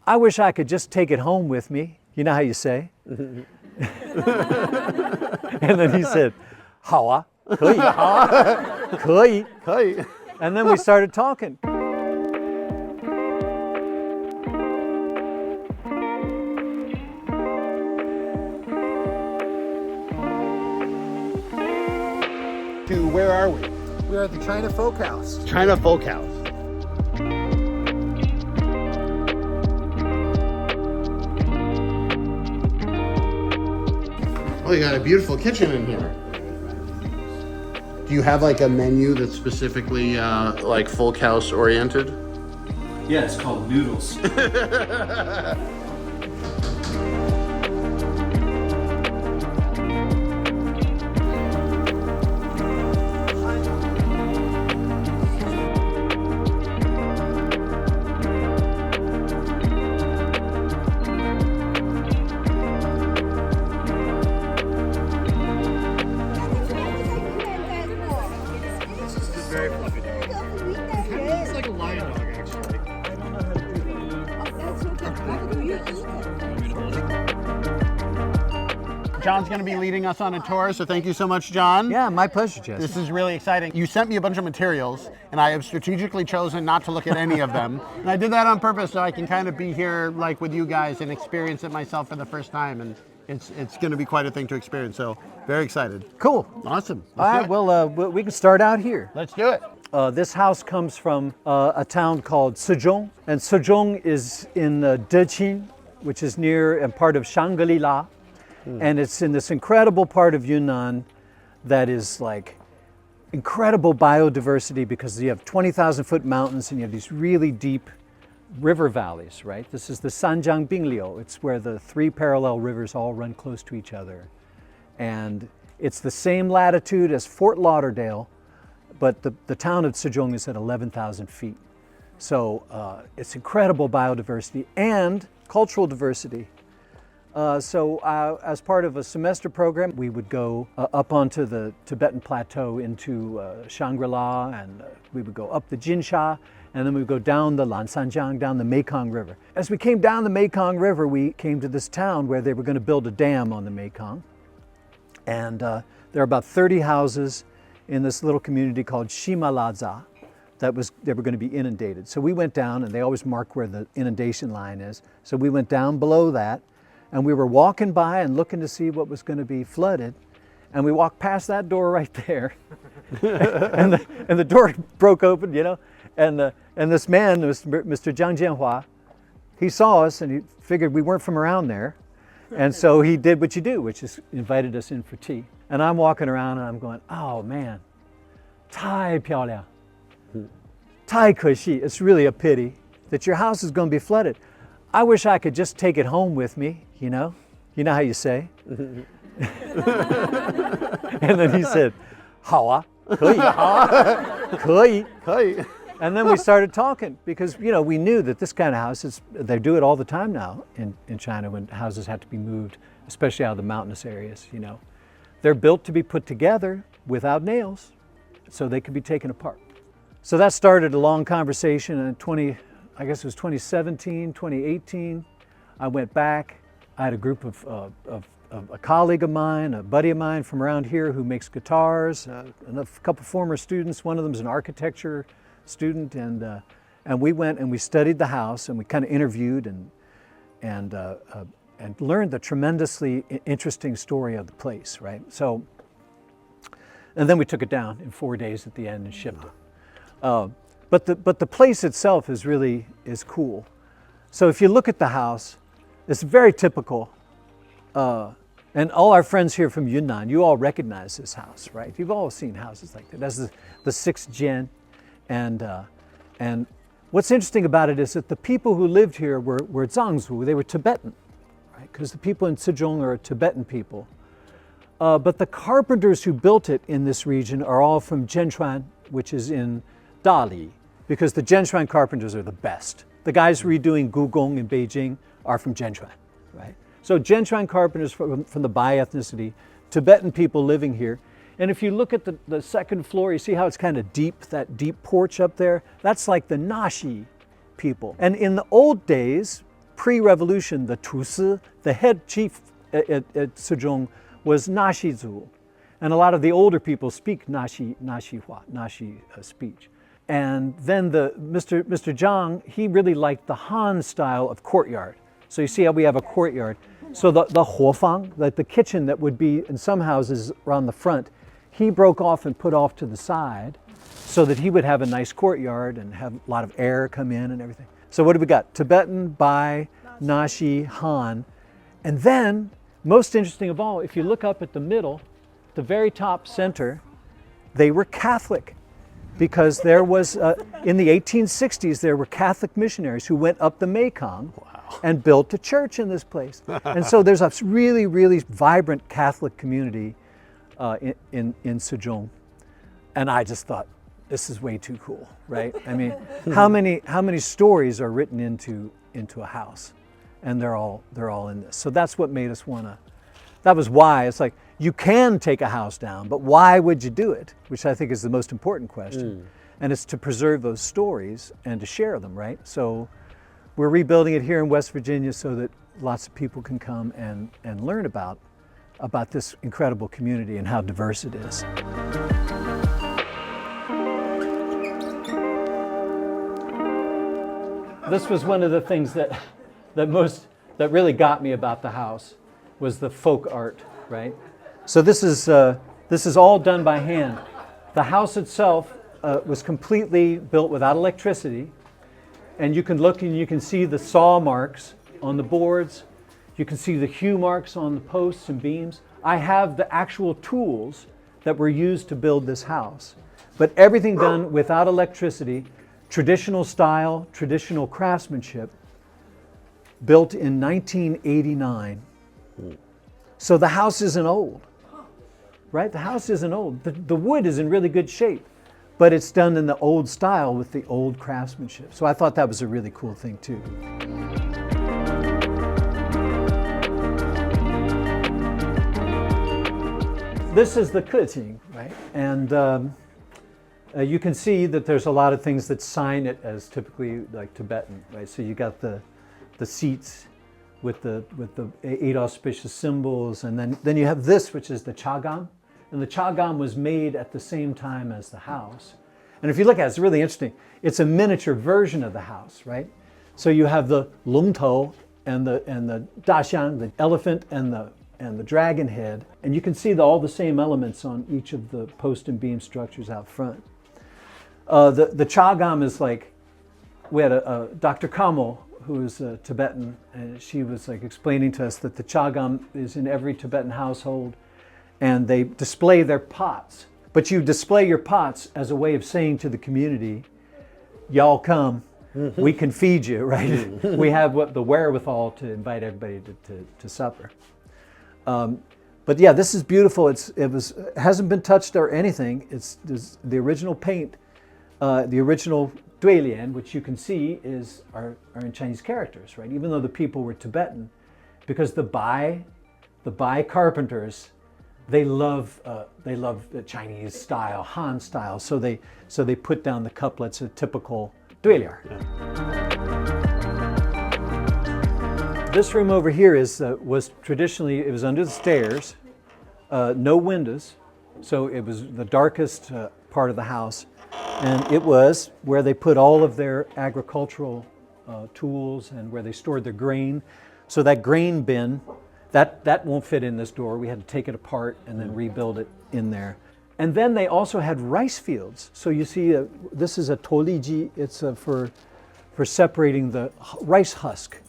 I wish I could just take it home with me. You know how you say? And then he said, 好啊,可以,可以,可以. And then we started talking. Where are we? We're at the China Folk House. China Folk House. Oh, you got a beautiful kitchen in here. Do you have like a menu that's specifically like Folk House oriented? Yeah, it's called noodles. John's going to be leading us on a tour, so thank you so much, John. Yeah, my pleasure, Jesse. This is really exciting. You sent me a bunch of materials, and I have strategically chosen not to look at any of them. And I did that on purpose so I can kind of be here like with you guys and experience it myself for the first time. And it's going to be quite a thing to experience, so very excited. Cool. Awesome. All right, well, we can start out here. Let's do it. This house comes from a town called Sezhong, and Sezhong is in Deqing, which is near and part of Shangri-La. And it's in this incredible part of Yunnan that is like incredible biodiversity because you have 20,000-foot mountains and you have these really deep river valleys, right? This is the Sanjiang Bingliu. It's where the three parallel rivers all run close to each other. And it's the same latitude as Fort Lauderdale, but the town of Sezhong is at 11,000 feet. So it's incredible biodiversity and cultural diversity. As part of a semester program, we would go up onto the Tibetan plateau into Shangri-La, and we would go up the Jinsha, and then we would go down the Lansanjiang, down the Mekong River. As we came down the Mekong River, we came to this town where they were going to build a dam on the Mekong. And there are about 30 houses in this little community called Shimalaza they were going to be inundated. So we went down, and they always mark where the inundation line is. So we went down below that. And we were walking by and looking to see what was going to be flooded. And we walked past that door right there. and the door broke open, you know. And this man, Mr. Zhang Jianhua, he saw us and he figured we weren't from around there. And so he did what you do, which is invited us in for tea. And I'm walking around and I'm going, oh man, 太漂亮, 太可惜. It's really a pity that your house is going to be flooded. I wish I could just take it home with me, you know how you say? And then he said, 好啊,可以,可以,可以. And then we started talking because, you know, we knew that this kind of house they do it all the time now in China when houses have to be moved, especially out of the mountainous areas, you know. They're built to be put together without nails so they could be taken apart. So that started a long conversation, and I guess it was 2017, 2018, I went back. I had a group of a colleague of mine, a buddy of mine from around here who makes guitars, and a couple former students. One of them is an architecture student, and we went and we studied the house, and we kind of interviewed and learned the tremendously interesting story of the place, right? So, and then we took it down in 4 days at the end and shipped it. But the place itself is cool. So if you look at the house, it's very typical. And all our friends here from Yunnan, you all recognize this house, right? You've all seen houses like that. That's the 6th gen. And what's interesting about it is that the people who lived here were Zangzu. They were Tibetan, right? Because the people in Sezhong are Tibetan people. But the carpenters who built it in this region are all from Jianchuan, which is in Dali, because the Jianchuan carpenters are the best. The guys redoing Gugong in Beijing are from Jianchuan, right? So Jianchuan carpenters from the Bai ethnicity, Tibetan people living here. And if you look at the second floor, you see how it's kind of deep, that deep porch up there? That's like the Naxi people. And in the old days, pre-revolution, the Tusi, the head chief at Sejong was Naxi Zhu. And a lot of the older people speak Naxi speech. And then Mr. Zhang, he really liked the Han style of courtyard. So you see how we have a courtyard. So the huofang, like the kitchen that would be in some houses around the front, he broke off and put off to the side so that he would have a nice courtyard and have a lot of air come in and everything. So what do we got? Tibetan, Bai, Naxi, Han. And then, most interesting of all, if you look up at the middle, the very top center, they were Catholic. Because there was, in the 1860s, there were Catholic missionaries who went up the Mekong and built a church in this place. And so there's a really, really vibrant Catholic community in Sejong. And I just thought, this is way too cool, right? I mean, how many stories are written into a house? And they're all in this. So that's what made us wanna, that was why, it's like, you can take a house down, but why would you do it? Which I think is the most important question. And it's to preserve those stories and to share them, right? So we're rebuilding it here in West Virginia so that lots of people can come and learn about this incredible community and how diverse it is. This was one of the things that really got me about the house was the folk art, right? So this is all done by hand. The house itself was completely built without electricity, and you can look and you can see the saw marks on the boards. You can see the hew marks on the posts and beams. I have the actual tools that were used to build this house, but everything done without electricity, traditional style, traditional craftsmanship, built in 1989. So the house isn't old. Right? The house isn't old. The wood is in really good shape, but it's done in the old style with the old craftsmanship. So I thought that was a really cool thing too. This is the keqing, right? And you can see that there's a lot of things that sign it as typically like Tibetan, right? So you got the seats with the 8 auspicious symbols, and then you have this, which is the chagam. And the chagam was made at the same time as the house. And if you look at it, it's really interesting. It's a miniature version of the house, right? So you have the lungtou and the daxiang, the elephant, and the dragon head. And you can see all the same elements on each of the post and beam structures out front. The chagam is like, we had a Dr. Kamo, who is a Tibetan, and she was like explaining to us that the chagam is in every Tibetan household, and they display their pots. But you display your pots as a way of saying to the community, y'all come, we can feed you, right? We have the wherewithal to invite everybody to supper. But yeah, this is beautiful. It hasn't been touched or anything. It's the original paint, the original duilian, which you can see are in Chinese characters, right? Even though the people were Tibetan, because the Bai carpenters, they love the Chinese style, Han style. So they put down the couplets, a typical duiliar. Yeah. This room over here was traditionally, it was under the stairs, no windows, so it was the darkest part of the house. And it was where they put all of their agricultural tools and where they stored their grain. So that grain bin, that won't fit in this door. We had to take it apart and then rebuild it in there. And then they also had rice fields. So you see, this is a toliji. It's for separating the rice husk.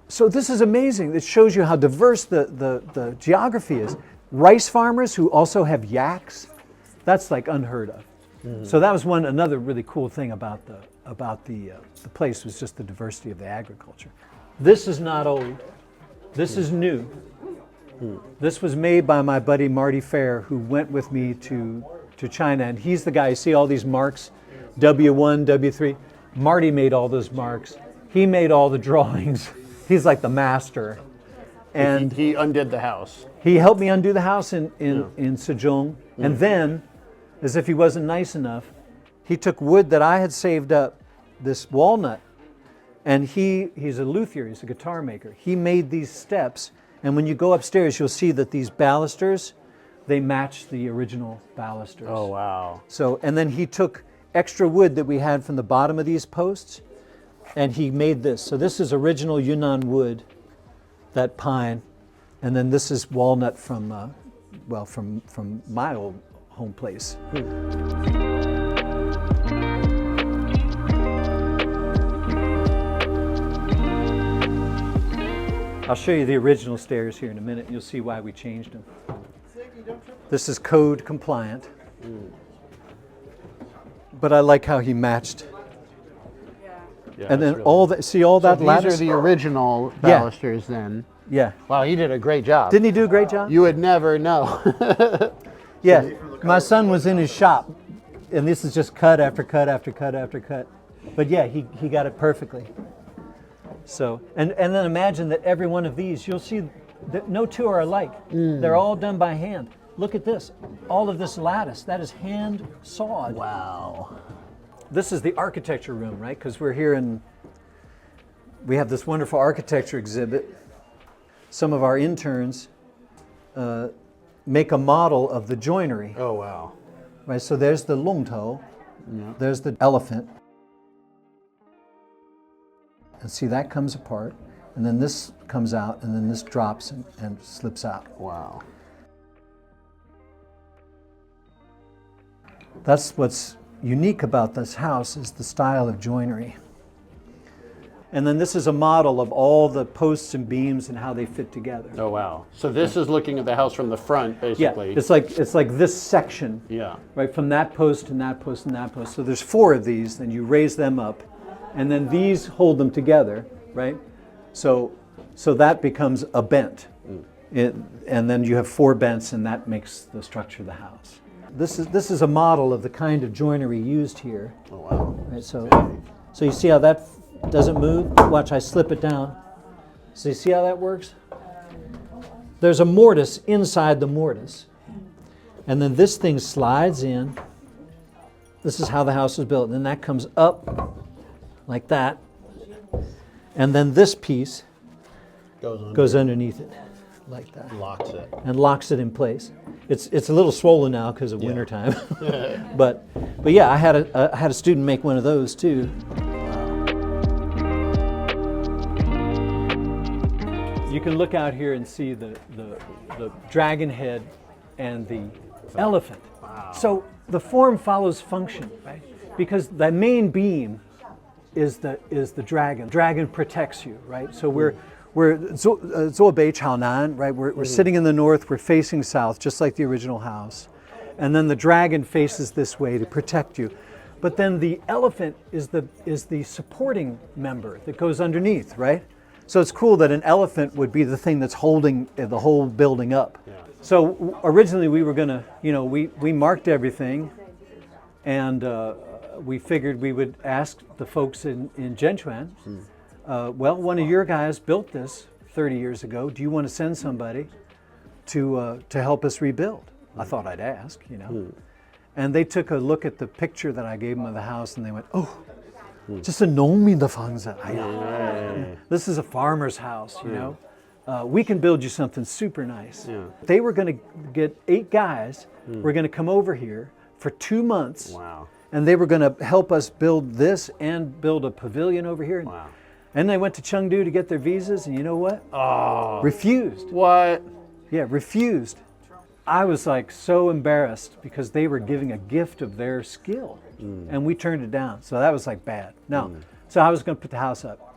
So this is amazing. It shows you how diverse the geography is. Rice farmers who also have yaks, that's like unheard of. Mm-hmm. So that was another really cool thing about the place, was just the diversity of the agriculture. This is not old. This is new. This was made by my buddy Marty Fair, who went with me to China, and he's the guy. You see all these marks, W1, W3. Marty made all those marks. He made all the drawings. He's like the master. And he undid the house. He helped me undo the house in Sejong, and then, as if he wasn't nice enough, he took wood that I had saved up, this walnut, And he's a luthier, he's a guitar maker. He made these steps, and when you go upstairs, you'll see that these balusters, they match the original balusters. Oh, wow. So, and then he took extra wood that we had from the bottom of these posts, and he made this. So this is original Yunnan wood, that pine, and then this is walnut from, from my old home place. I'll show you the original stairs here in a minute, and you'll see why we changed them. This is code compliant. But I like how he matched. Yeah, and then really all that, see all that these lattice? are the original balusters then. Yeah. Wow, he did a great job. Didn't he do a great job? You would never know. Yeah. My son was in his shop, and this is just cut after cut after cut after cut. But yeah, he got it perfectly. So, and then imagine that every one of these, you'll see that no two are alike. They're all done by hand. Look at this. All of this lattice, that is hand sawed. Wow. This is the architecture room, right? Because we're here we have this wonderful architecture exhibit. Some of our interns make a model of the joinery. Oh, wow. Right, so there's the longtou, there's the elephant. And see, that comes apart, and then this comes out, and then this drops and slips out. Wow. That's what's unique about this house, is the style of joinery. And then this is a model of all the posts and beams and how they fit together. Oh, wow. So this is looking at the house from the front, basically. Yeah, it's like this section. Yeah. Right, from that post and that post and that post. So there's 4 of these, then you raise them up, and then these hold them together, right? So that becomes a bent. And then you have 4 bents, and that makes the structure of the house. This is a model of the kind of joinery used here. Oh, wow. Right, so you see how that doesn't move? Watch, I slip it down. So you see how that works? There's a mortise inside the mortise. And then this thing slides in. This is how the house is built. And then that comes up like that. And then this piece goes underneath it like that. Locks it. And locks it in place. It's a little swollen now because of wintertime. but yeah, I had a student make one of those too. You can look out here and see the dragon head and the elephant. Wow. So the form follows function, right? Because the main beam is the dragon. Dragon protects you, right? So we're Zuobei Chaonan, right? We're sitting in the north, we're facing south, just like the original house. And then the dragon faces this way to protect you. But then the elephant is the supporting member that goes underneath, right? So it's cool that an elephant would be the thing that's holding the whole building up. Yeah. So originally we were gonna, we marked everything, and we figured we would ask the folks in Jianchuan, well, one of your guys built this 30 years ago. Do you want to send somebody to help us rebuild? I thought I'd ask, And they took a look at the picture that I gave them of the house, and they went, oh, 这是农民的房子. This is a farmer's house, we can build you something super nice. Yeah. They were going to get 8 guys, were going to come over here for 2 months. Wow. And they were going to help us build this and build a pavilion over here. Wow. And they went to Chengdu to get their visas, and you know what? Oh. Refused. What? Yeah, refused. I was like so embarrassed because they were giving a gift of their skill, and we turned it down. So that was like bad. No. So I was going to put the house up.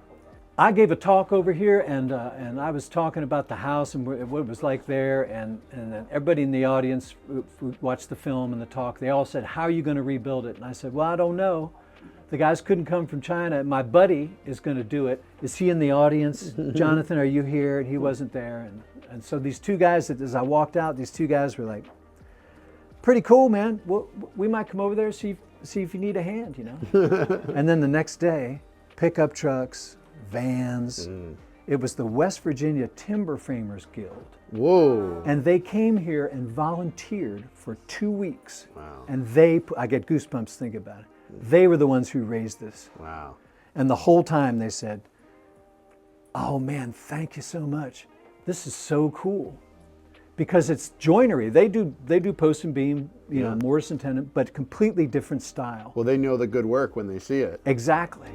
I gave a talk over here, and I was talking about the house and what it was like there, and then everybody in the audience who watched the film and the talk, they all said, how are you going to rebuild it? And I said, well, I don't know. The guys couldn't come from China. My buddy is going to do it. Is he in the audience? Jonathan, are you here? And he wasn't there. And so these 2 guys, as I walked out, these 2 guys were like, pretty cool, man. Well, we might come over there, see if you need a hand, And then the next day, pickup trucks, vans. It was the West Virginia Timber Framers Guild. Whoa. And they came here and volunteered for 2 weeks. Wow. And I get goosebumps thinking about it. They were the ones who raised this. Wow. And the whole time they said, "Oh man, thank you so much. This is so cool." Because it's joinery. They do post and beam, you know, Mortise and tenon, but completely different style. Well, they know the good work when they see it. Exactly.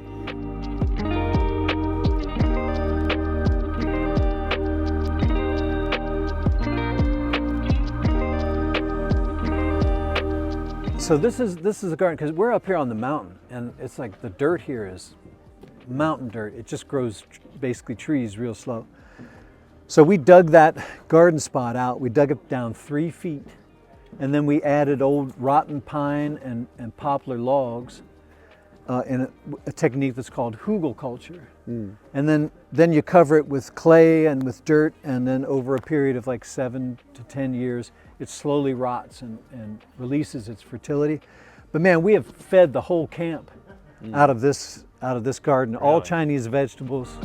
So this is a garden, because we're up here on the mountain, and it's like the dirt here is mountain dirt. It just grows basically trees real slow. So we dug that garden spot out. We dug it down 3 feet, and then we added old rotten pine and poplar logs in a technique that's called hugel culture. And then you cover it with clay and with dirt, and then over a period of like 7 to 10 years, it slowly rots and releases its fertility. But man, we have fed the whole camp out of this garden, really? All Chinese vegetables.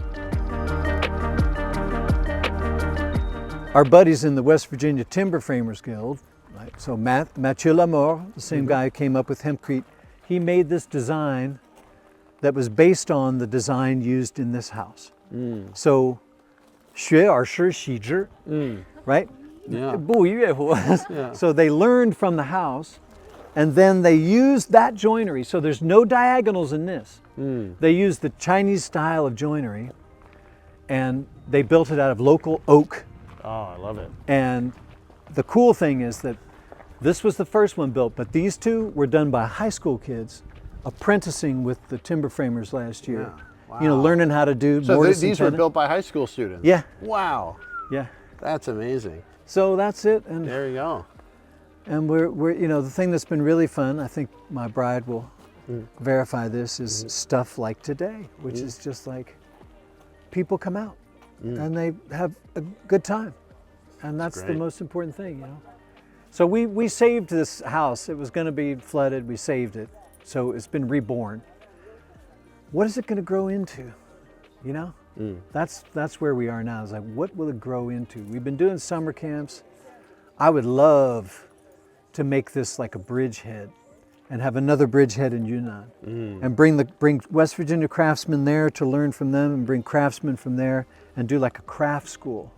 Our buddies in the West Virginia Timber Framers Guild, right? So Mathieu Lamour, the same guy who came up with hempcrete, he made this design that was based on the design used in this house. So, 学而时习之, right? Yeah. 不亦乐乎. So they learned from the house, and then they used that joinery. So there's no diagonals in this. They used the Chinese style of joinery, and they built it out of local oak. Oh, I love it. And the cool thing is that this was the first one built, but these two were done by high school kids apprenticing with the timber framers last year. Yeah. Wow. You know, learning how to do So mortise and these were tenon. built by high school students? Yeah. Wow. Yeah. That's amazing. So that's it. And There you go. And we're you know, the thing that's been really fun, I think my bride will verify this, is stuff like today, which is just like people come out and they have a good time. And that's the great. most important thing, you know. So we saved this house. It was going to be flooded. We saved it. So it's been reborn. What is it going to grow into? You know? That's where we are now. It's like, what will it grow into? We've been doing summer camps. I would love to make this like a bridgehead and have another bridgehead in Yunnan and bring West Virginia craftsmen there to learn from them, and bring craftsmen from there and do like a craft school.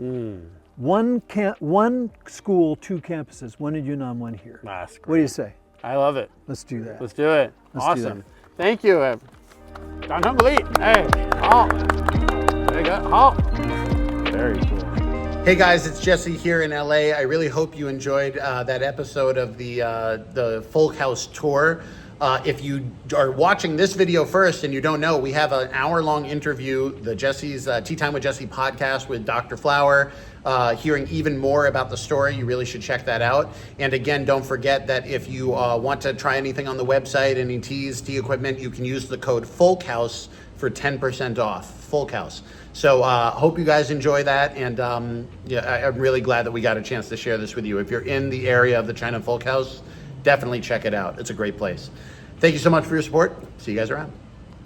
One school, 2 campuses, one in Yunnan, one here. That's great. What do you say? I love it. Let's do that. Let's do it. Let's do Awesome. Thank you. Hey, there you go. Very cool. Hey guys, it's Jesse here in LA. I really hope you enjoyed that episode of the Folk House tour. If you are watching this video first and you don't know, we have an hour-long interview, the Jesse's Tea Time with Jesse podcast with Dr. Flower, hearing even more about the story. You really should check that out. And again, don't forget that if you want to try anything on the website, any teas, tea equipment, you can use the code FOLKHOUSE for 10% off. Folkhouse. So hope you guys enjoy that, and yeah, I'm really glad that we got a chance to share this with you. If you're in the area of the China Folk House, definitely check it out. It's a great place. Thank you so much for your support. See you guys around.